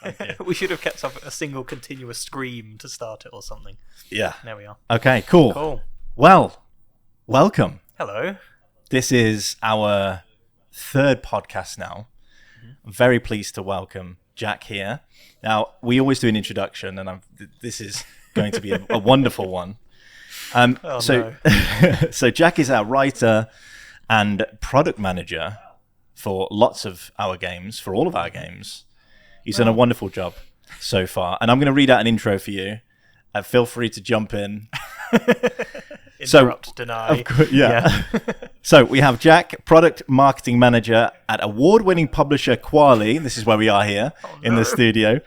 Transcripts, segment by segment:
Thank you. We should have kept up a single continuous scream to start it or something. Yeah. There we are. Okay, cool. Cool. Well, welcome. Hello. This is our third podcast now. I'm very pleased to welcome Jack here. Now, we always do an introduction, and this is going to be a wonderful one. So Jack is our writer and product manager for lots of our games, for all of our games. He's done a wonderful job so far. And I'm going to read out an intro for you. Feel free to jump in. Interrupt, deny. Yeah. So we have Jack, product marketing manager at award-winning publisher Kwalee. This is where we are here in the studio.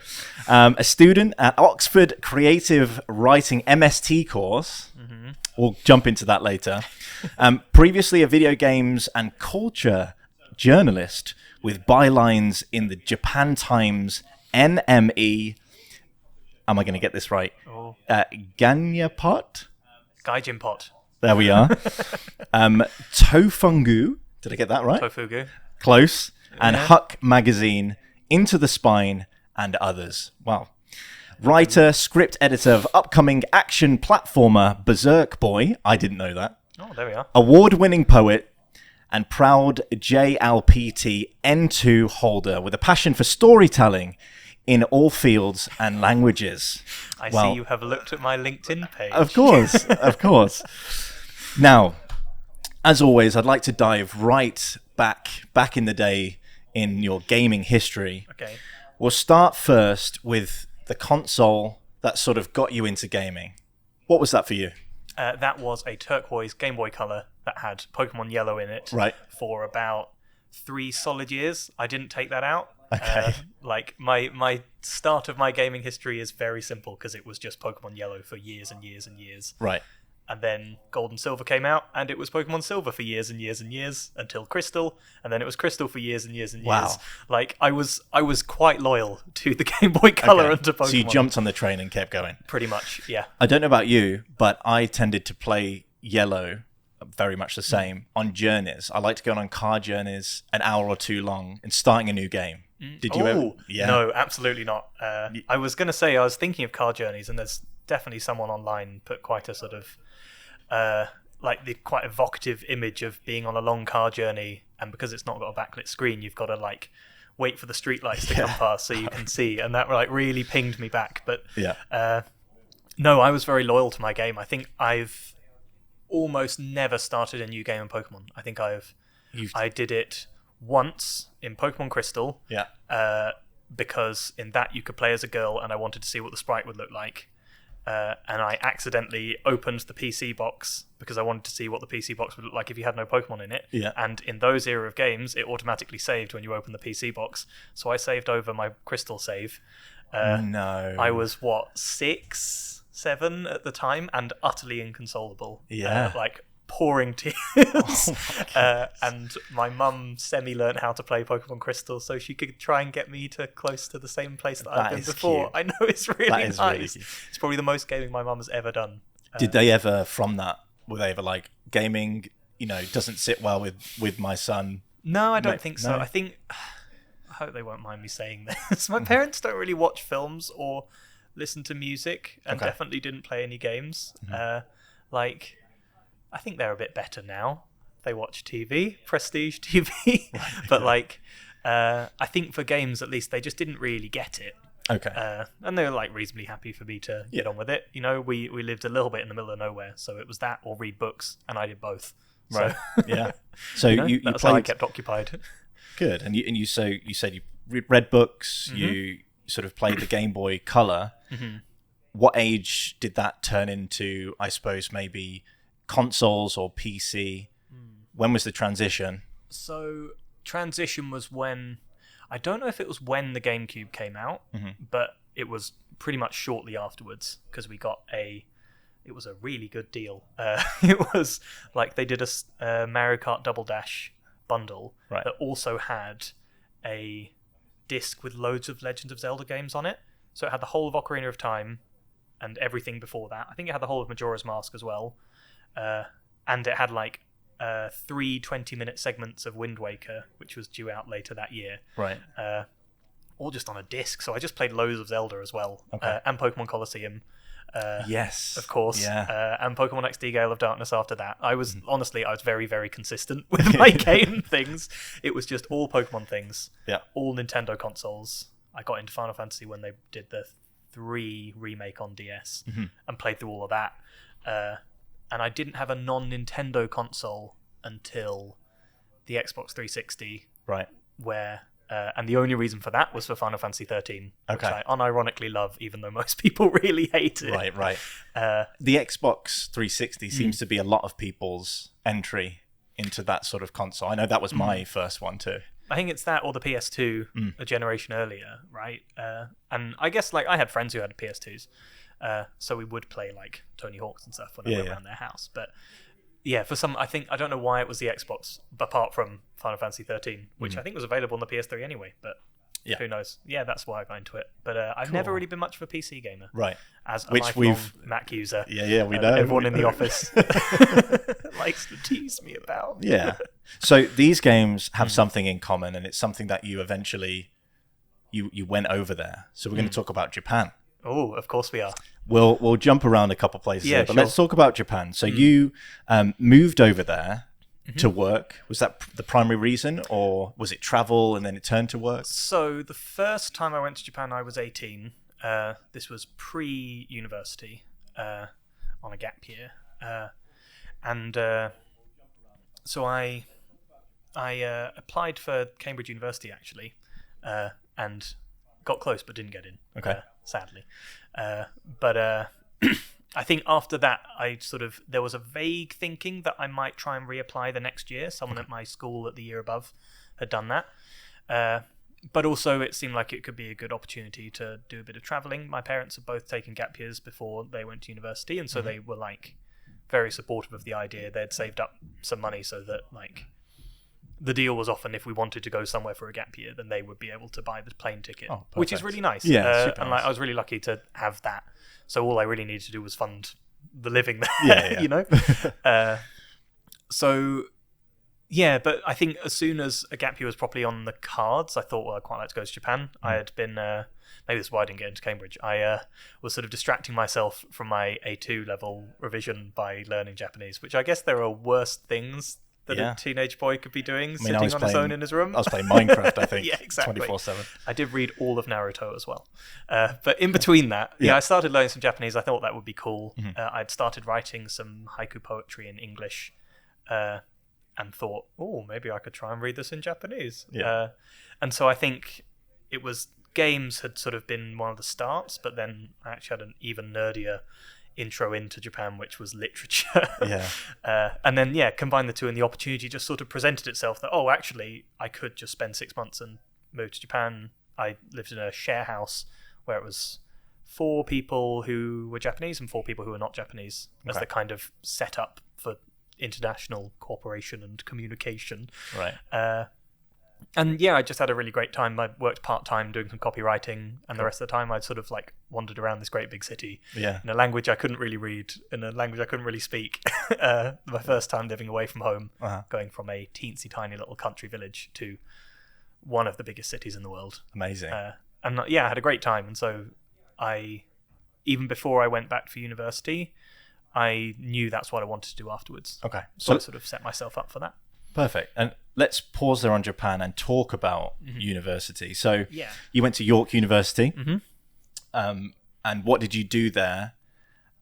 A student at Oxford Creative Writing MST course. Mm-hmm. We'll jump into that later. Previously a video games and culture journalist with bylines in the Japan Times, NME. Am I going to get this right? Oh. Ganyapot? Gaijin Pot. There we are. Tofungu. Did I get that right? Tofugu. Close. And Huck Magazine, Into the Spine, and others. Wow. Writer, script editor of upcoming action platformer Berserk Boy. I didn't know that. Oh, there we are. Award-winning poet and proud JLPT N2 holder with a passion for storytelling in all fields and languages. I see you have looked at my LinkedIn page. Of course, of course. Now, as always, I'd like to dive right back in the day in your gaming history. Okay. We'll start first with the console that sort of got you into gaming. What was that for you? That was a turquoise Game Boy Color that had Pokemon Yellow in it for about 3 solid years. I didn't take that out. Okay. My start of my gaming history is very simple because it was just Pokemon Yellow for years and years and years. Right. And then Gold and Silver came out, and it was Pokemon Silver for years and years and years until Crystal, and then it was Crystal for years and years and years. Wow. Like I was quite loyal to the Game Boy Color and to Pokemon. So you jumped on the train and kept going. Pretty much, yeah. I don't know about you, but I tended to play Yellow very much the same on journeys. I like to go on car journeys an hour or two long and starting a new game. Did you ever? Yeah. No, absolutely not. I was going to say, I was thinking of car journeys, and there's definitely someone online put quite a sort of quite evocative image of being on a long car journey, and because it's not got a backlit screen, you've got to wait for the streetlights to come past so you can see, and that really pinged me back. But no, I was very loyal to my game. I think I've almost never started a new game in Pokemon. I think I did it once in Pokemon Crystal, because in that you could play as a girl, and I wanted to see what the sprite would look like. And I accidentally opened the PC box because I wanted to see what the PC box would look like if you had no Pokemon in it. Yeah. And in those era of games, it automatically saved when you open the PC box. So I saved over my Crystal save. No. I was, 6, 7 at the time, and utterly inconsolable. Yeah. Pouring tears. And my mum semi-learned how to play Pokemon Crystal so she could try and get me to close to the same place that I've been before. Cute. I know, it's really nice. Really it's probably the most gaming my mum has ever done. Did they ever, from that, were they ever gaming, doesn't sit well with my son? No, I don't think so. I hope they won't mind me saying this. My parents don't really watch films or listen to music, and definitely didn't play any games. Mm-hmm. I think they're a bit better now. They watch TV, prestige TV. But I think for games at least, they just didn't really get it. Okay. And they were reasonably happy for me to get on with it. We lived a little bit in the middle of nowhere, so it was that or read books, and I did both. Right. So, yeah. So you that's played... how I kept occupied. Good. And you said you read books. Mm-hmm. You sort of played the Game Boy Color. Mm-hmm. What age did that turn into? I suppose maybe consoles or PC. When was the transition? So transition was when, I don't know if it was when the GameCube came out, but it was pretty much shortly afterwards, because we got it was a really good deal. It was they did a Mario Kart Double Dash bundle that also had a disc with loads of Legend of Zelda games on it. So it had the whole of Ocarina of Time and everything before that. I think it had the whole of Majora's Mask as well. And it had 3 20-minute segments of Wind Waker, which was due out later that year. Right. or just on a disc. So I just played loads of Zelda as well, Okay. And Pokemon Colosseum. Yes, Of course. Yeah. And Pokemon XD Gale of Darkness after that. I was very, very consistent with my game things. It was just all Pokemon things. Yeah. All Nintendo consoles. I got into Final Fantasy when they did the 3 remake on DS and played through all of that. And I didn't have a non-Nintendo console until the Xbox 360, Right. where... and the only reason for that was for Final Fantasy 13, which Okay. I unironically love, even though most people really hate it. Right. The Xbox 360 seems to be a lot of people's entry into that sort of console. I know that was my first one too. I think it's that or the PS2 a generation earlier, right? And I guess like I had friends who had PS2s, so we would play like Tony Hawk's and stuff when I went around their house. But yeah, for some, I don't know why it was the Xbox, apart from Final Fantasy 13, which I think was available on the PS3 anyway, but who knows? Yeah, that's why I got into it. But I've never really been much of a PC gamer. Right. As a Which lifelong Mac user. Yeah, we know. Everyone in the office likes to tease me about. Yeah. So these games have something in common, and it's something that you eventually, you went over there. So we're going to talk about Japan. Oh, of course we are. We'll jump around a couple places here, but sure. let's talk about Japan. So you moved over there to work. Was that the primary reason, or was it travel and then it turned to work? So the first time I went to Japan, I was 18. This was pre-university on a gap year. So I applied for Cambridge University, actually, and got close but didn't get in. Okay. Sadly. But I think after that, there was a vague thinking that I might try and reapply the next year. Someone at my school at the year above had done that. But also it seemed like it could be a good opportunity to do a bit of traveling. My parents had both taken gap years before they went to university, and so they were like very supportive of the idea. They'd saved up some money so that like the deal was often if we wanted to go somewhere for a gap year, then they would be able to buy the plane ticket, which is really nice. Yeah, super and nice. like I was really lucky to have that. So all I really needed to do was fund the living there, you know. But I think as soon as a gap year was properly on the cards, I thought, well, I'd quite like to go to Japan. I had been maybe this is why I didn't get into Cambridge. I was sort of distracting myself from my A2 level revision by learning Japanese, which I guess there are worse things that a teenage boy could be doing, sitting on his own in his room. I was playing Minecraft, I think. Yeah, exactly. 24/7. I did read all of Naruto as well. But in between that, I started learning some Japanese. I thought that would be cool. I'd started writing some haiku poetry in English and thought, oh, maybe I could try and read this in Japanese. Yeah. And so I think it was games had sort of been one of the starts, but then I actually had an even nerdier intro into Japan, which was literature. And then combine the two, and the opportunity just sort of presented itself that actually I could just spend 6 months and move to Japan. I lived in a share house where it was 4 people who were Japanese and 4 people who were not Japanese as the kind of setup for international cooperation and communication. Right. And I just had a really great time. I worked part-time doing some copywriting, and the rest of the time I'd sort of like wandered around this great big city in a language I couldn't really read, in a language I couldn't really speak. My first time living away from home, going from a teensy tiny little country village to one of the biggest cities in the world. Amazing. And I had a great time. And so even before I went back for university, I knew that's what I wanted to do afterwards. Okay. So I sort of set myself up for that. Perfect. And let's pause there on Japan and talk about university. So you went to York University. And what did you do there?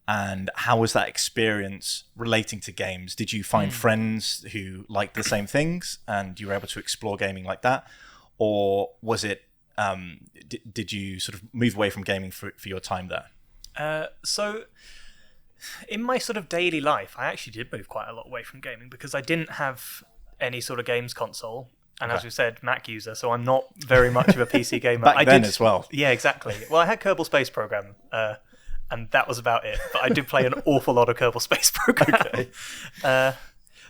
And how was that experience relating to games? Did you find friends who liked the same things and you were able to explore gaming like that? Or was it, did you sort of move away from gaming for your time there? So in my sort of daily life, I actually did move quite a lot away from gaming because I didn't have any sort of games console. And as we said, Mac user, so I'm not very much of a PC gamer. Back then as well. Yeah, exactly. Well, I had Kerbal Space Program, and that was about it. But I did play an awful lot of Kerbal Space Program.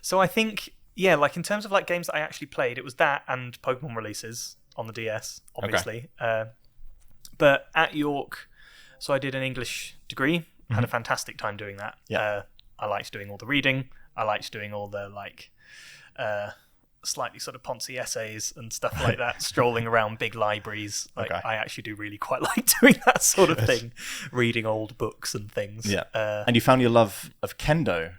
So I think, like in terms of like games that I actually played, it was that and Pokemon releases on the DS, obviously. But at York, so I did an English degree. Had a fantastic time doing that. I liked doing all the reading. I liked doing all the slightly sort of poncy essays and stuff like that, strolling around big libraries. Like I actually do really quite like doing that sort of thing, reading old books and things. Yeah. And you found your love of Kendo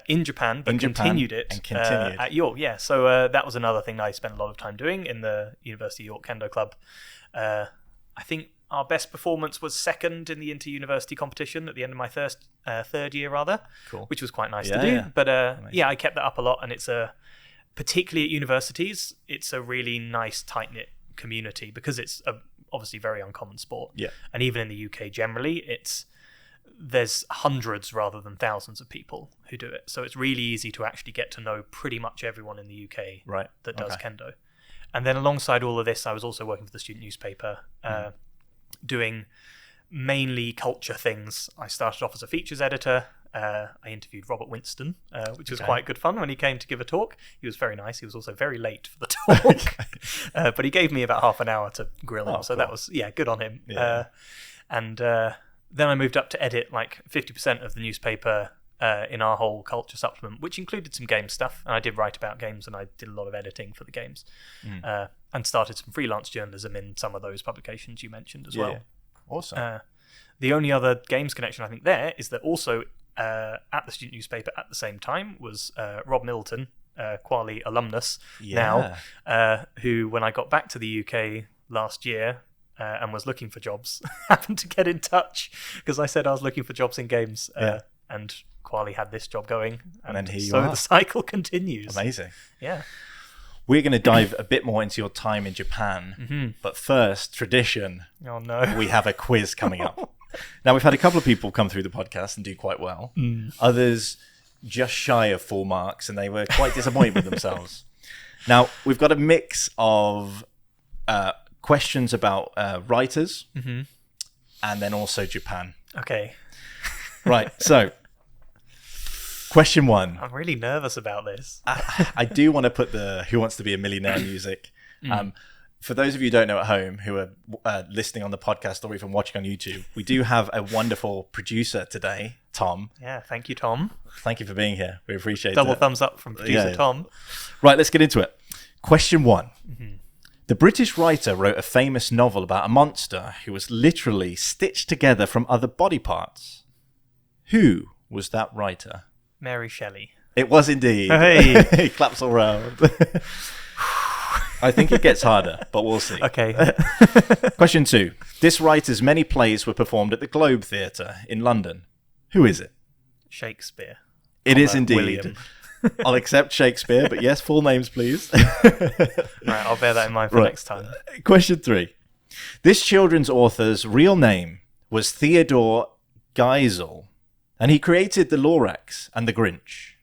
in Japan, but continued it at York. Yeah, so that was another thing that I spent a lot of time doing in the University of York Kendo Club. I think our best performance was second in the inter-university competition at the end of my third year, cool. Which was quite nice to do. Yeah. But I kept that up a lot, and it's particularly at universities, it's a really nice, tight-knit community because it's obviously very uncommon sport. Yeah. And even in the UK generally, there's hundreds rather than thousands of people who do it. So it's really easy to actually get to know pretty much everyone in the UK that does Kendo. And then alongside all of this, I was also working for the student newspaper, doing mainly culture things. I started off as a features editor. I interviewed Robert Winston, which was quite good fun when he came to give a talk. He was very nice. He was also very late for the talk, but he gave me about half an hour to grill him. So that was, good on him. Yeah. And then I moved up to edit like 50% of the newspaper in our whole culture supplement, which included some game stuff. And I did write about games, and I did a lot of editing for the games, and started some freelance journalism in some of those publications you mentioned as well. Awesome. The only other games connection I think there is that also at the student newspaper at the same time was Rob Middleton, Kwalee alumnus now, who, when I got back to the UK last year and was looking for jobs, happened to get in touch because I said I was looking for jobs in games, and Kwalee had this job going, and then the cycle continues. Amazing. Yeah. We're going to dive a bit more into your time in Japan, but first, tradition. Oh no, we have a quiz coming up. Now, we've had a couple of people come through the podcast and do quite well. Others just shy of full marks, and they were quite disappointed with themselves. Now, we've got a mix of questions about writers and then also Japan. Okay. Right, so question 1. I'm really nervous about this. I do want to put the Who Wants to Be a Millionaire music. For those of you who don't know at home who are listening on the podcast or even watching on YouTube, we do have a wonderful producer today, Tom. Yeah, thank you, Tom. Thank you for being here. We appreciate it. Double thumbs up from producer Tom. Right, let's get into it. Question 1. The British writer wrote a famous novel about a monster who was literally stitched together from other body parts. Who was that writer? Mary Shelley. It was indeed. Hey! Claps all round. I think it gets harder, but we'll see. Okay. Question 2. This writer's many plays were performed at the Globe Theatre in London. Who is it? Shakespeare. It is indeed. William. I'll accept Shakespeare, but yes, full names, please. Right, I'll bear that in mind for next time. Question 3. This children's author's real name was Theodore Geisel, and he created the Lorax and the Grinch.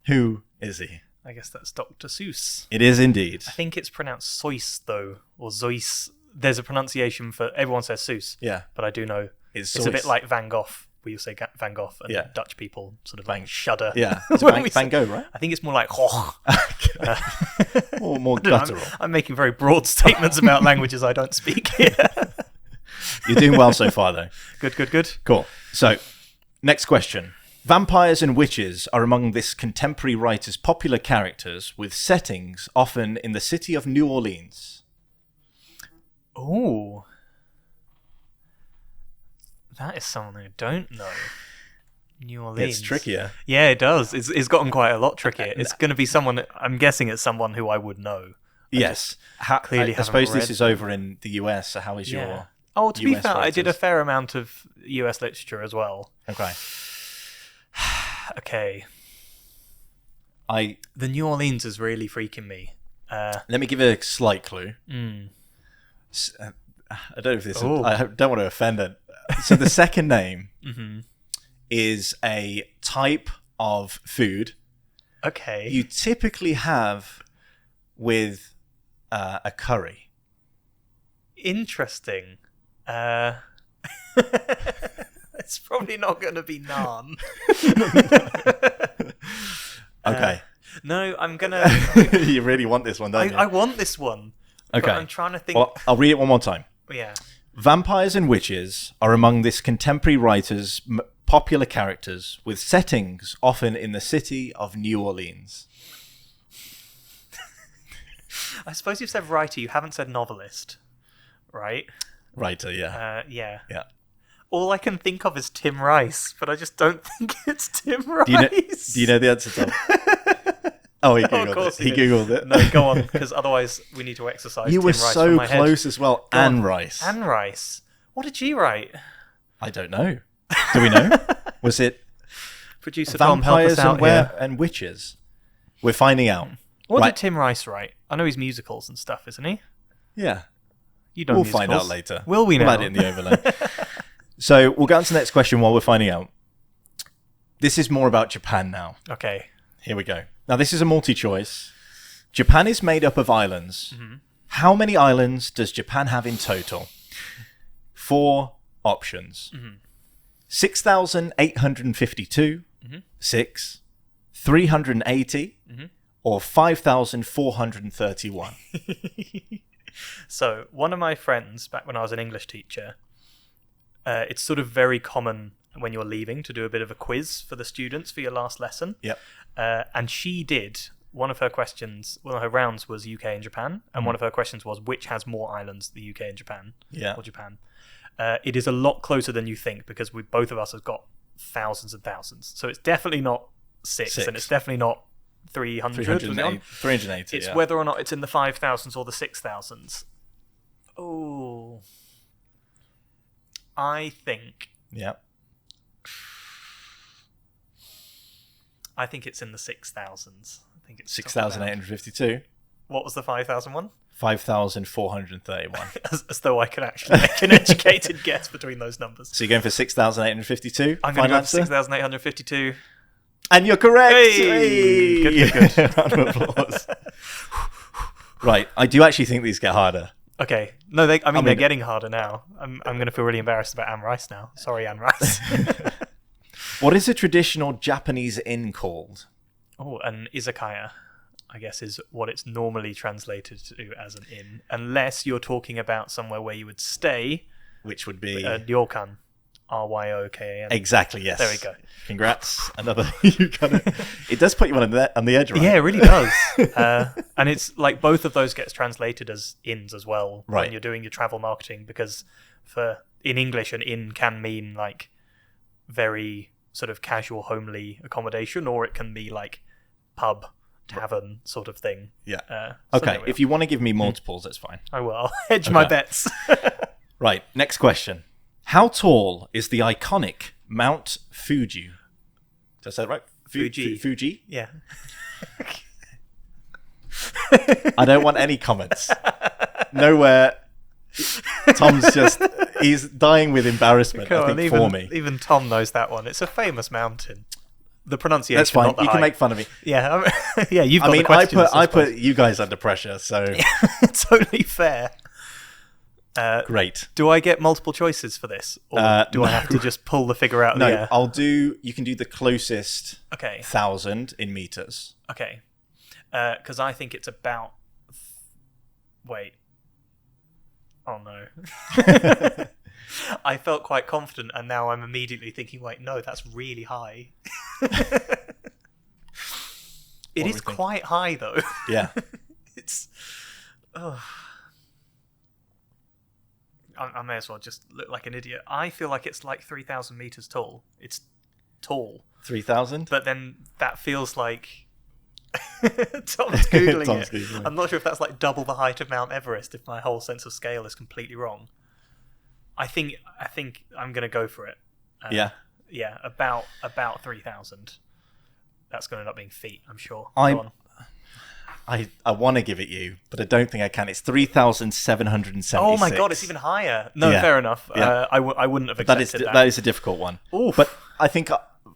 Who is he? I guess that's Dr. Seuss. It is indeed. I think it's pronounced Seuss, though, or Zeus. There's a pronunciation for... Everyone says Seuss. Yeah. But I do know... It's a bit like Van Gogh. We say Van Gogh, and Dutch people sort of shudder. Yeah. It's Van Gogh, right? I think it's more like... or more guttural. I'm making very broad statements about languages I don't speak here. You're doing well so far, though. Good. Cool. So, next question. Vampires and witches are among this contemporary writer's popular characters with settings often in the city of New Orleans. Oh. That is someone I don't know. New Orleans. It's trickier. Yeah, it does. It's gotten quite a lot trickier. It's going to be someone... I'm guessing it's someone who I would know. Yes. I suppose this is over in the US, so how is your... Oh, to be fair, I did a fair amount of US literature as well. Okay. The New Orleans is really freaking me. Let me give a slight clue. I don't know if this... I don't want to offend it. So the second name is a type of food. Okay. You typically have with a curry. Interesting. It's probably not going to be naan. Okay. No, I'm going to... You really want this one, don't you? I want this one. Okay. But I'm trying to think... Well, I'll read it one more time. Yeah. Vampires and witches are among this contemporary writer's popular characters with settings often in the city of New Orleans. I suppose you've said writer, you haven't said novelist, right? Writer, yeah. Yeah. Yeah. All I can think of is Tim Rice, but I just don't think it's Tim Rice. Do you know the answer, Tom? Oh, he Googled of course it. He Googled it. No, go on, because otherwise we need to exercise You Tim were Rice so from my close head. as well. Go on. Anne Rice. Anne Rice. What did she write? I don't know. Do we know? Was it Producer Tom, help vampires us out here. and witches? We're finding out. What Right. did Tim Rice write? I know he's musicals and stuff, isn't he? Yeah. You know We'll musicals. find out later. Will we We'll now? add it in the overlay. So we'll go on to the next question while we're finding out. This is more about Japan now. Okay. Here we go. Now, this is a multi-choice. Japan is made up of islands. Mm-hmm. How many islands does Japan have in total? 4 options. 6,852, 6, 380, or 5,431. So, one of my friends, back when I was an English teacher, it's sort of very common when you're leaving to do a bit of a quiz for the students for your last lesson. Yep. And she did. One of her questions, one of her rounds was UK and Japan, and one of her questions was which has more islands, the UK and Japan, Yeah. or Japan. It is a lot closer than you think because both of us have got thousands and thousands. So it's definitely not 6. And it's definitely not 300. 380. It's yeah. whether or not it's in the 5,000s or the 6,000s. Oh, I think Yeah. it's in the 6,000s. I think it's 6,852. What was the 5,000 one? 5,431. As though I could actually make an educated guess between those numbers. So you're going for 6,852? I'm going to go for 6,852. And you're correct! Hey! Good. Round of applause. Right, I do actually think these get harder. Okay. No, they're getting harder now. I'm going to feel really embarrassed about Anne Rice now. Sorry, Anne Rice. What is a traditional Japanese inn called? Oh, an izakaya, I guess, is what it's normally translated to as an inn, unless you're talking about somewhere where you would stay, Which would be... ryokan, RYOKAN. Exactly, yes. There we go. Congrats. Another... It does put you on the edge, right? Yeah, it really does. And it's like both of those gets translated as inns as well Right. when you're doing your travel marketing, because in English, an inn can mean like very sort of casual, homely accommodation, or it can be like pub, tavern sort of thing. Yeah. So Okay, there we if you want to give me multiples, that's fine. I will. I'll hedge my bets. Right, next question. How tall is the iconic Mount Fuji? Did I say that right? Fuji. Fuji? Yeah. I don't want any comments. Nowhere. Tom's he's dying with embarrassment, I think, for me. Even Tom knows that one. It's a famous mountain. The pronunciation. That's fine. Not the You can height. make fun of me. Yeah, yeah. You've got I mean, the questions, I put you guys under pressure, so it's only fair. great. Do I get multiple choices for this, or do I have to just pull the figure out of the air? You can do the closest Okay. 1,000 in meters. Okay. Because I think it's about. Wait. Oh no. I felt quite confident, and now I'm immediately thinking, wait, no, that's really high. It is quite high, though. Yeah. It's. Oh. I may as well just look like an idiot. I feel like it's like 3,000 meters tall. It's tall. 3,000? But then that feels like. Tom's Googling Tom's it. Googling. I'm not sure if that's like double the height of Mount Everest, if my whole sense of scale is completely wrong. I think I'm going to go for it. Yeah. Yeah, about 3,000. That's going to end up being feet, I'm sure. I want to give it you, but I don't think I can. It's 3,776. Oh my god, it's even higher. No, Yeah. fair enough. Yeah. I wouldn't have accepted that. That is a difficult one. Oof. But I think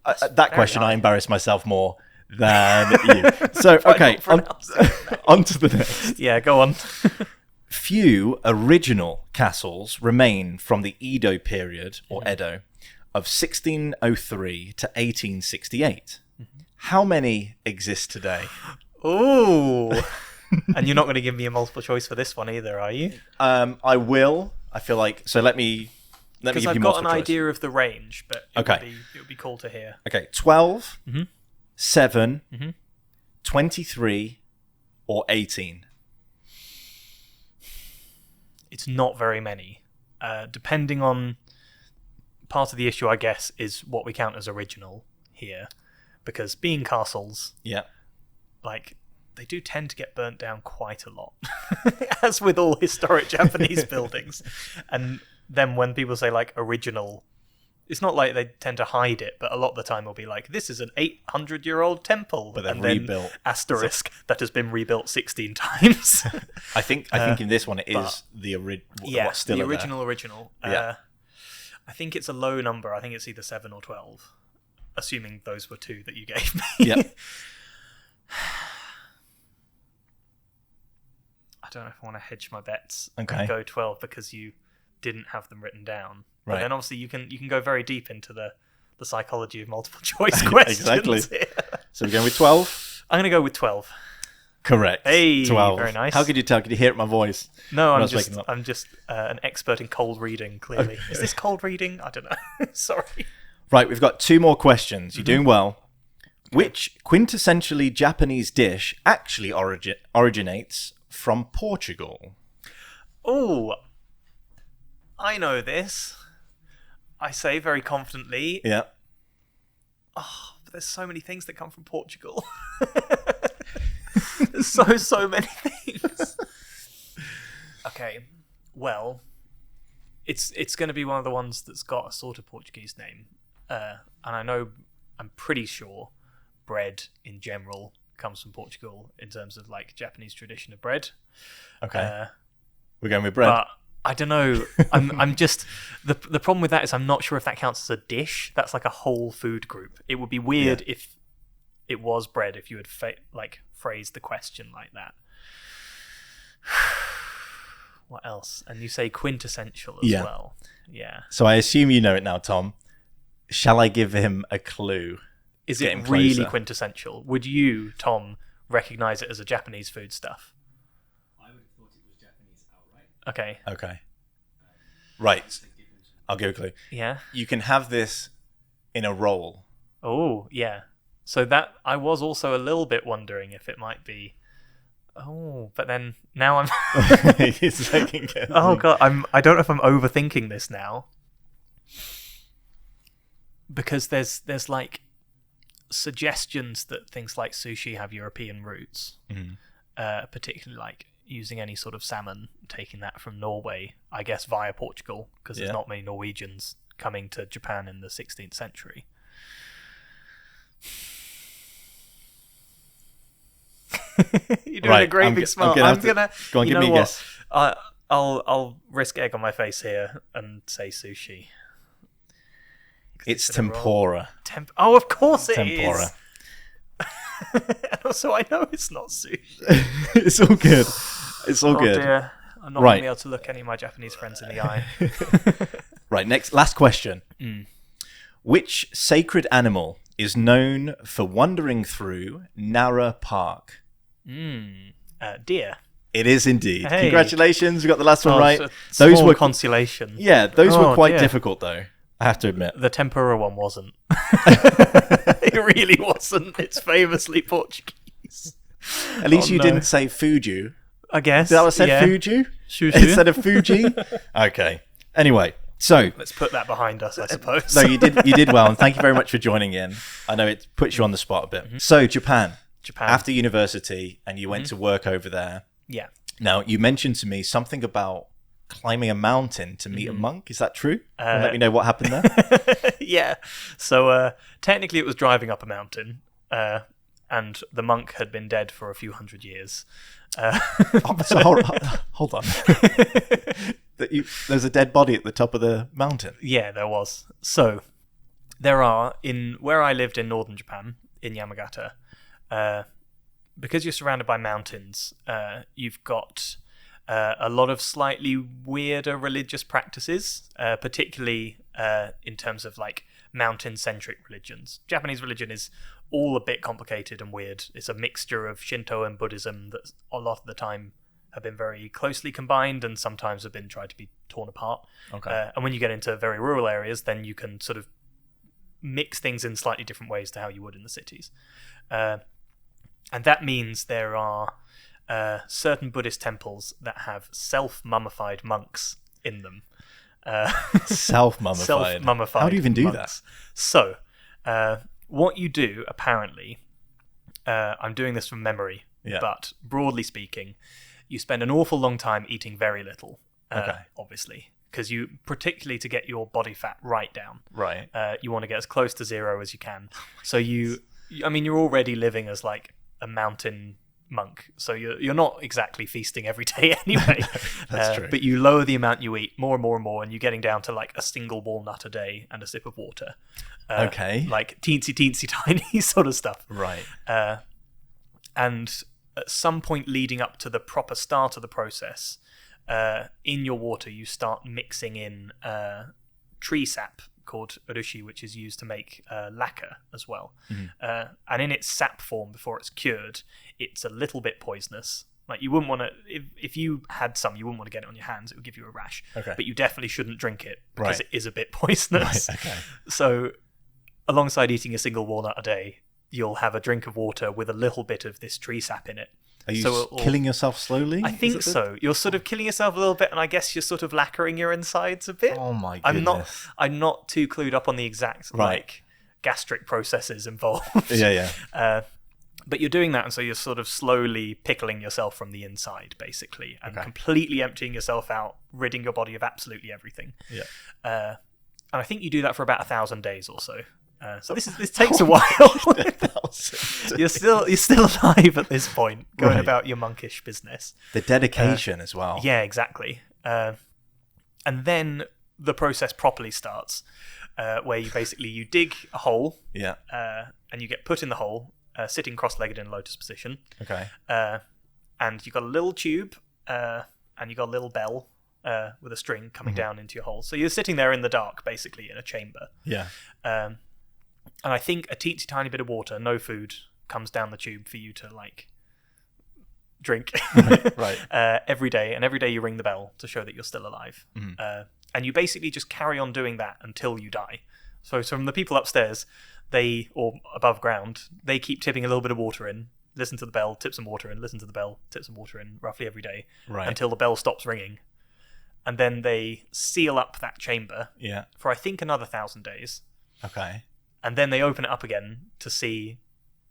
that question, high. I embarrass myself more than you. So, okay, not pronouncing on to the next. Yeah, go on. Few original castles remain from the Edo period, or Edo, of 1603 to 1868. How many exist today? Ooh. And you're not going to give me a multiple choice for this one either, are you? I will. I feel like... So let me give Because you I've got multiple an choice. idea of the range, but it would be cool to hear. Okay, 12, Mhm. 7, Mhm. 23, or 18. it's not very many. Depending on part of the issue, I guess, is what we count as original here, because being castles, like they do tend to get burnt down quite a lot, as with all historic Japanese buildings. And then when people say like original, it's not like they tend to hide it, but a lot of the time it'll be like, this is an 800-year-old temple, but then and rebuilt. Asterisk that has been rebuilt 16 times. I think in this one it is the what's still the there. original. I think it's a low number. I think it's either 7 or 12, assuming those were 2 that you gave me. Yep. I don't know if I want to hedge my bets and go 12 because you didn't have them written down. Right. But then obviously you can go very deep into the psychology of multiple choice questions. Exactly. So we're going with 12? I'm going to go with 12. Correct. Hey, 12. very nice. How could you tell? Could you hear it in my voice? No, I'm just an expert in cold reading, clearly. Okay. Is this cold reading? I don't know. Sorry. Right, we've got 2 more questions. You're doing well. Which quintessentially Japanese dish actually originates from Portugal? Oh, I know this. I say very confidently. Yeah. Oh, but there's so many things that come from Portugal. There's so many things. Okay, well, it's going to be one of the ones that's got a sort of Portuguese name. And I'm pretty sure bread in general comes from Portugal in terms of like Japanese tradition of bread. Okay. We're going with bread. But I don't know. I'm just the problem with that is I'm not sure if that counts as a dish. That's like a whole food group. It would be weird if it was bread if you had phrased the question like that. What else? And you say quintessential as well. Yeah. So I assume you know it now, Tom. Shall I give him a clue? Is it really quintessential? Would you, Tom, recognize it as a Japanese food stuff? I would have thought it was Japanese outright. Okay. Right. I'll give a clue. Yeah. You can have this in a roll. Oh, yeah. So that I was also a little bit wondering if it might be. Oh, but then now I'm. Oh god, I don't know if I'm overthinking this now. Because there's like suggestions that things like sushi have European roots, particularly like using any sort of salmon, taking that from Norway, I guess via Portugal, because there's not many Norwegians coming to Japan in the 16th century. You're doing a great big smile. I'm gonna go on, give me a guess. I'll risk egg on my face here and say sushi. It's tempura. Oh, of course it tempura. Is. And also, I know it's not sushi. It's all good. It's all good. Dear. I'm not going to be able to look any of my Japanese friends in the eye. Right, last question. Which sacred animal is known for wandering through Nara Park? Deer. It is indeed. Hey. Congratulations, we got the last one right. Those were consolation. Yeah, those were quite difficult though, I have to admit. The tempura one wasn't. It really wasn't. It's famously Portuguese. At least you didn't say Fuju. I guess. Is that what I said? Fuju? Shushu. Instead of Fuji? Okay. Anyway, so let's put that behind us, I suppose. No, you did well, and thank you very much for joining in. I know it puts you on the spot a bit. So Japan. After university, and you went to work over there. Yeah. Now, you mentioned to me something about climbing a mountain to meet a monk. Is that true? Let me know what happened there. Yeah. So technically it was driving up a mountain, and the monk had been dead for a few hundred years. So hold on. There's a dead body at the top of the mountain? Yeah, there was. So there are, where I lived in northern Japan, in Yamagata, because you're surrounded by mountains, you've got a lot of slightly weirder religious practices, particularly in terms of like mountain-centric religions. Japanese religion is all a bit complicated and weird. It's a mixture of Shinto and Buddhism that a lot of the time have been very closely combined and sometimes have been tried to be torn apart. Okay. And when you get into very rural areas, then you can sort of mix things in slightly different ways to how you would in the cities. And that means there are certain Buddhist temples that have self-mummified monks in them. Self-mummified. Self-mummified. How do you even do monks. So, what you do, apparently, I'm doing this from memory, but broadly speaking, you spend an awful long time eating very little, obviously, because you, particularly to get your body fat right down, you want to get as close to zero as you can. So you're already living as like a mountain monk, so you're not exactly feasting every day anyway. That's true. But you lower the amount you eat more and more and more, and you're getting down to like a single walnut a day and a sip of water. Like teensy tiny sort of stuff. Right. And at some point leading up to the proper start of the process, in your water you start mixing in tree sap called urushi, which is used to make lacquer as well. And in its sap form, before it's cured, it's a little bit poisonous. Like you wouldn't want to, if you had some, you wouldn't want to get it on your hands. It would give you a rash. But you definitely shouldn't drink it because it is a bit poisonous. So alongside eating a single walnut a day, you'll have a drink of water with a little bit of this tree sap in it. Are you killing yourself slowly? I think so. You're sort of killing yourself a little bit, and I guess you're sort of lacquering your insides a bit. Oh my goodness. I'm not too clued up on the exact like gastric processes involved. But you're doing that, and so you're sort of slowly pickling yourself from the inside, basically, and completely emptying yourself out, ridding your body of absolutely everything. And I think you do that for about 1,000 days or so. So this takes a while. You're still alive at this point, going about your monkish business. The dedication as well. Yeah, exactly. And then the process properly starts, where you dig a hole, and you get put in the hole, sitting cross-legged in a lotus position. And you've got a little tube, and you've got a little bell with a string coming down into your hole. So you're sitting there in the dark, basically, in a chamber. And I think a teensy tiny bit of water, no food, comes down the tube for you to like drink every day. And every day you ring the bell to show that you're still alive. And you basically just carry on doing that until you die. So from the people upstairs, or above ground, they keep tipping a little bit of water in, listen to the bell, tip some water in, listen to the bell, tip some water in, roughly every day, until the bell stops ringing. And then they seal up that chamber for I think another 1,000 days. And then they open it up again to see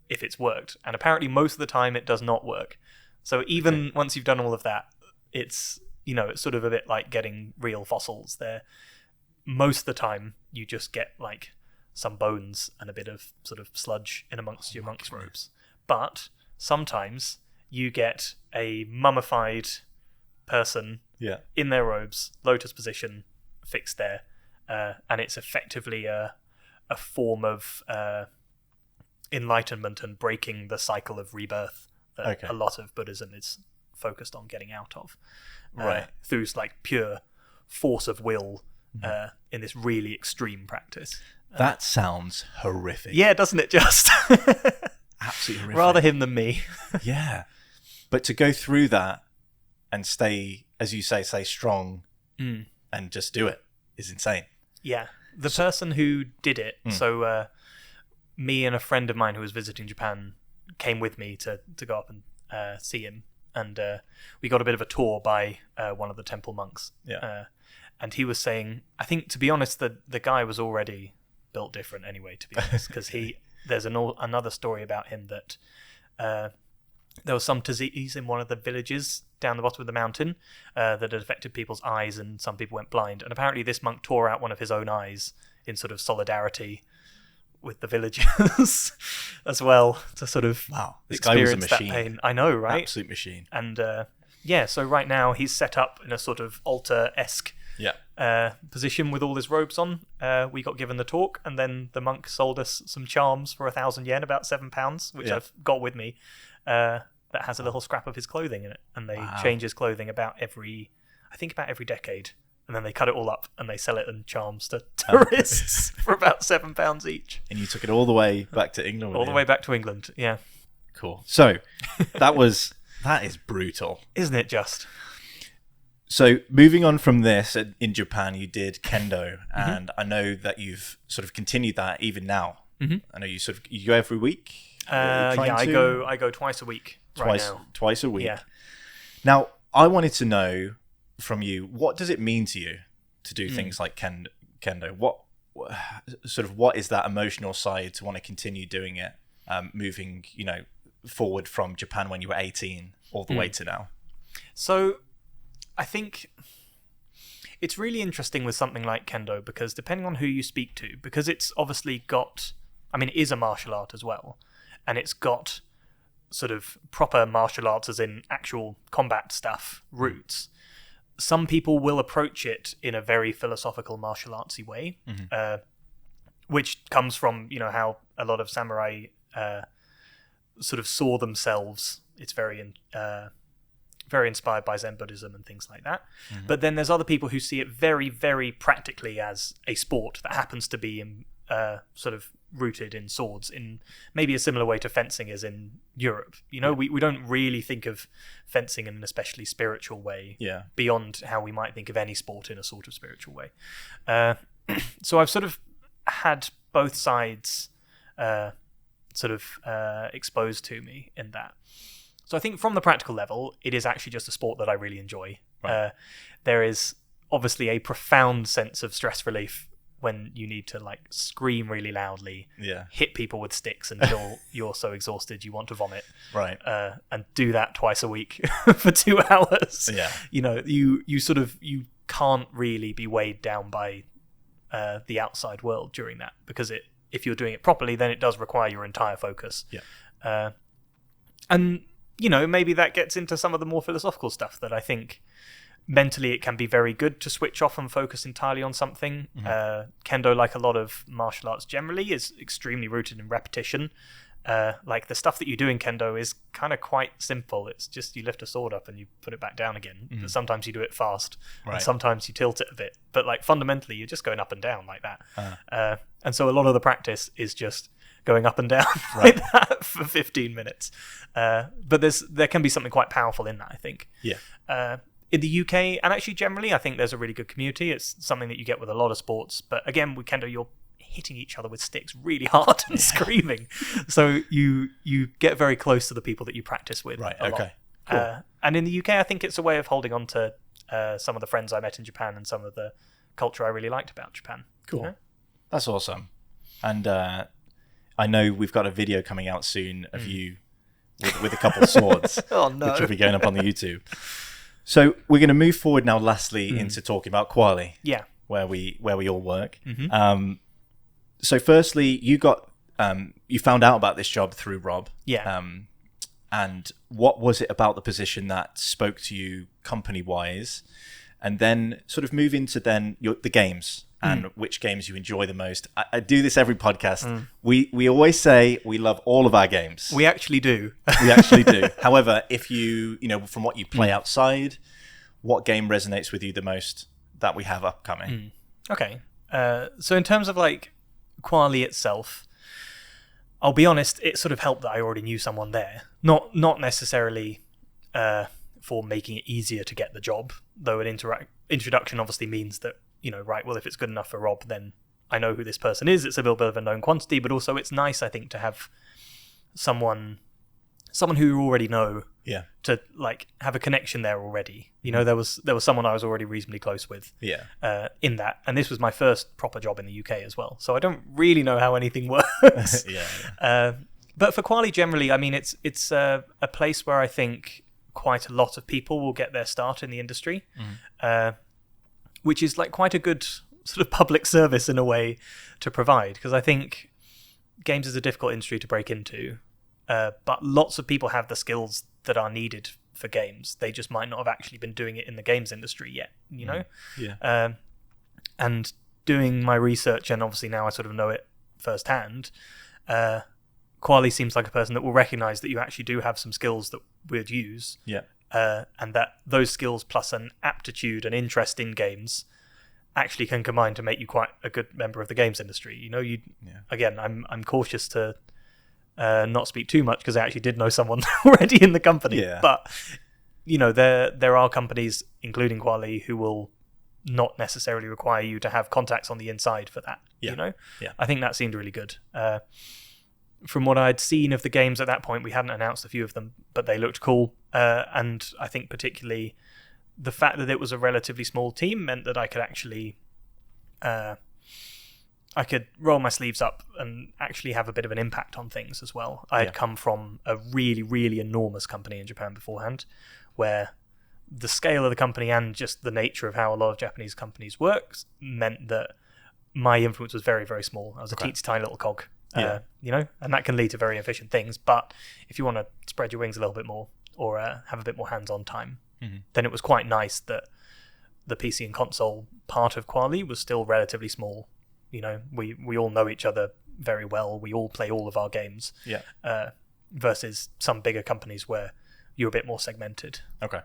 if it's worked. And apparently most of the time it does not work. So even once you've done all of that, it's sort of a bit like getting real fossils there. Most of the time you just get like some bones and a bit of sort of sludge in amongst your monk's robes. But sometimes you get a mummified person in their robes, lotus position, fixed there. And it's effectively a form of enlightenment and breaking the cycle of rebirth that a lot of Buddhism is focused on getting out of, through like pure force of will in this really extreme practice. That sounds horrific. Yeah, doesn't it just? Absolutely horrific. Rather him than me. But to go through that and stay, as you say, stay strong and just do it is insane. The person who did it, so me and a friend of mine who was visiting Japan came with me to go up and see him. And we got a bit of a tour by one of the temple monks. And he was saying, I think, to be honest, the guy was already built different anyway, to be honest, because there's another story about him that there was some disease in one of the villages down the bottom of the mountain that had affected people's eyes, and some people went blind. And apparently this monk tore out one of his own eyes in sort of solidarity with the villagers as well, to sort of this guy was a machine. That pain. I know, right? Absolute machine. And so right now he's set up in a sort of altar-esque position with all his robes on. We got given the talk, and then the monk sold us some charms for 1,000 yen, about £7, which I've got with me. That has a little scrap of his clothing in it, and they change his clothing about every decade, and then they cut it all up and they sell it in charms to tourists for about £7 each. And you took it all the way back to England? All the way back to England, yeah. Cool. So that is brutal, isn't it? Just. So moving on from this, in Japan you did Kendo, and I know that you've sort of continued that even now. I know you go every week. I go twice a week. twice a week. Yeah. Now, I wanted to know from you, what does it mean to you to do things like Kendo? What is that emotional side to want to continue doing it, moving, forward from Japan when you were 18 all the way to now? So I think it's really interesting with something like Kendo, because depending on who you speak to, because it's obviously got, it is a martial art as well, and it's got sort of proper martial arts as in actual combat stuff roots. Some people will approach it in a very philosophical martial artsy way, which comes from, how a lot of samurai sort of saw themselves. It's very inspired by Zen Buddhism and things like that. But then there's other people who see it very, very practically as a sport that happens to be sort of rooted in swords, in maybe a similar way to fencing is in Europe. We don't really think of fencing in an especially spiritual way, beyond how we might think of any sport in a sort of spiritual way. So I've sort of had both sides exposed to me in that. So I think from the practical level, it is actually just a sport that I really enjoy. Right. There is obviously a profound sense of stress relief when you need to scream really loudly, hit people with sticks until you're so exhausted you want to vomit, right? And do that twice a week for 2 hours. Yeah, you can't really be weighed down by the outside world during that, because if you're doing it properly, then it does require your entire focus. Yeah, and maybe that gets into some of the more philosophical stuff that I think mentally it can be very good to switch off and focus entirely on something. Kendo, like a lot of martial arts generally, is extremely rooted in repetition. The stuff that you do in Kendo is kind of quite simple. It's just you lift a sword up and you put it back down again. But sometimes you do it fast, and sometimes you tilt it a bit. But fundamentally, you're just going up and down like that. And so a lot of the practice is just going up and down like that for 15 minutes. But there can be something quite powerful in that, I think. Yeah. In the UK, and actually generally, I think there's a really good community. It's something that you get with a lot of sports. But again, with Kendo, you're hitting each other with sticks really hard and screaming. So you get very close to the people that you practice with. Right, a okay. lot. Cool. And in the UK, I think it's a way of holding on to some of the friends I met in Japan and some of the culture I really liked about Japan. Cool. That's awesome. And I know we've got a video coming out soon of you with a couple of swords. Oh, no. Which will be going up on the YouTube. So we're going to move forward now, lastly, into talking about Kwalee. Yeah. Where we all work. So firstly, you found out about this job through Rob. Yeah. And what was it about the position that spoke to you company-wise? And then sort of move into the games and which games you enjoy the most. I do this every podcast. We always say we love all of our games. We actually do. We actually do. However, if you from what you play outside, what game resonates with you the most that we have upcoming? Okay. So in terms of Kwalee itself, I'll be honest, it sort of helped that I already knew someone there. Not necessarily for making it easier to get the job, though an introduction obviously means that, if it's good enough for Rob, then I know who this person is. It's a little bit of a known quantity, but also it's nice, I think, to have someone who you already know, to have a connection there already. There was someone I was already reasonably close with, in that, and this was my first proper job in the UK as well. So I don't really know how anything works. But for Kwalee generally, it's a place where I think quite a lot of people will get their start in the industry, which is quite a good sort of public service in a way to provide, because I think games is a difficult industry to break into. But lots of people have the skills that are needed for games. They just might not have actually been doing it in the games industry yet, and doing my research, and obviously now I sort of know it firsthand, Kwalee seems like a person that will recognize that you actually do have some skills that we'd use. And that those skills plus an aptitude and interest in games actually can combine to make you quite a good member of the games industry. Again, I'm cautious to not speak too much, because I actually did know someone already in the company. But there are companies, including Kwalee, who will not necessarily require you to have contacts on the inside for that. I think that seemed really good. from what I'd seen of the games at that point, we hadn't announced a few of them, but they looked cool. And I think particularly the fact that it was a relatively small team meant that I could actually I could roll my sleeves up and actually have a bit of an impact on things as well. I had come from a really, really enormous company in Japan beforehand, where the scale of the company and just the nature of how a lot of Japanese companies work meant that my influence was very, very small. I was a teensy tiny little cog, and that can lead to very efficient things. But if you want to spread your wings a little bit more or have a bit more hands-on time, then it was quite nice that the PC and console part of Kwalee was still relatively small. We all know each other very well. We all play all of our games. Versus some bigger companies where you're a bit more segmented. Okay.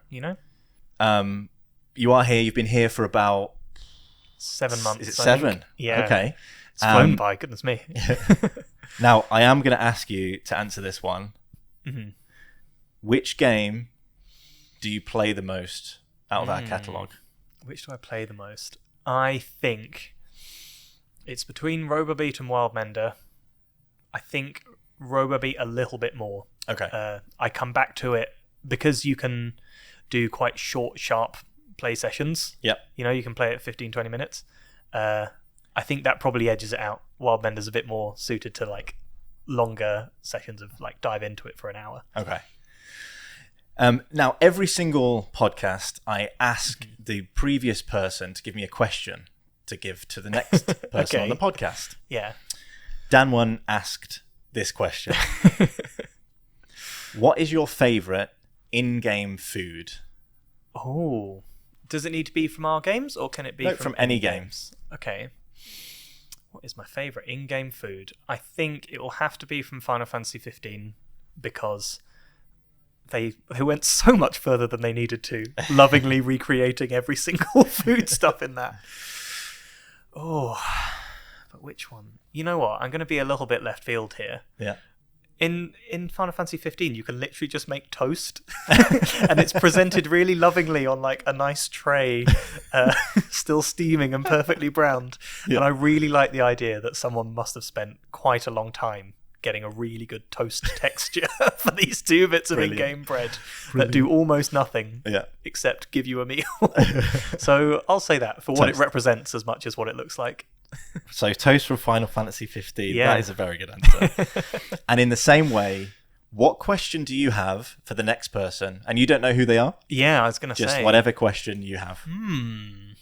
You are here. You've been here for about 7 months. Is it 7? Yeah. Okay. It's flown by. Goodness me. Now, I am going to ask you to answer this one. Which game do you play the most out of our catalogue? Which do I play the most? I think it's between Robobeat and Wildmender. I think Robobeat a little bit more. Okay. I come back to it because you can do quite short, sharp play sessions. Yep. You can play it 15, 20 minutes. I think that probably edges it out. Wildmender's a bit more suited to like longer sessions of like dive into it for an hour. Okay. Now, every single podcast, I ask the previous person to give me a question to give to the next person on the podcast. Yeah. Dan one asked this question. What is your favourite in-game food? Oh. Does it need to be from our games or can it be from any games? Okay. What is my favourite in-game food? I think it will have to be from Final Fantasy 15 because they went so much further than they needed to, lovingly recreating every single food stuff in that. Oh, but which one? You know what? I'm going to be a little bit left field here. Yeah. In Final Fantasy 15, you can literally just make toast, and it's presented really lovingly on like a nice tray, still steaming and perfectly browned. Yeah. And I really like the idea that someone must have spent quite a long time getting a really good toast texture for these 2 bits of in-game bread that do almost nothing except give you a meal. So I'll say that for what it represents as much as what it looks like. So toast from Final Fantasy 15, that is a very good answer. And in the same way, what question do you have for the next person? And you don't know who they are? Yeah, I was going to say. Just whatever question you have. I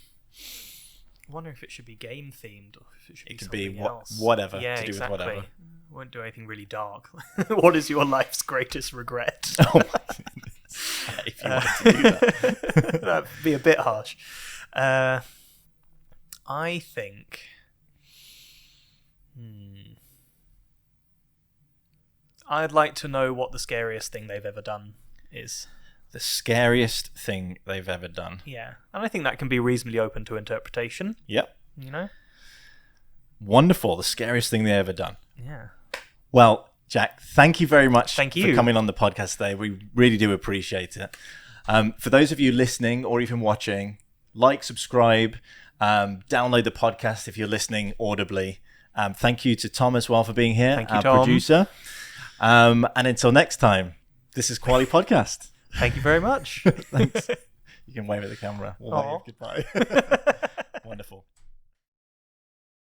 wonder if it should be game themed or if it should be something else. Whatever. Yeah, to do with whatever. Won't do anything really dark. What is your life's greatest regret? Oh my goodness. If you wanted to do that. That'd be a bit harsh. I think... I'd like to know what the scariest thing they've ever done is. The scariest thing they've ever done. Yeah. And I think that can be reasonably open to interpretation. Yep. Wonderful. The scariest thing they've ever done. Yeah. Well, Jack, thank you very much for coming on the podcast today. We really do appreciate it. For those of you listening or even watching, like, subscribe, download the podcast if you're listening audibly. Thank you to Tom as well for being here, thank you, our Tom. producer. And until next time, this is Kwalee Podcast. Thank you very much. Thanks. You can wave at the camera. We'll wave goodbye. Wonderful.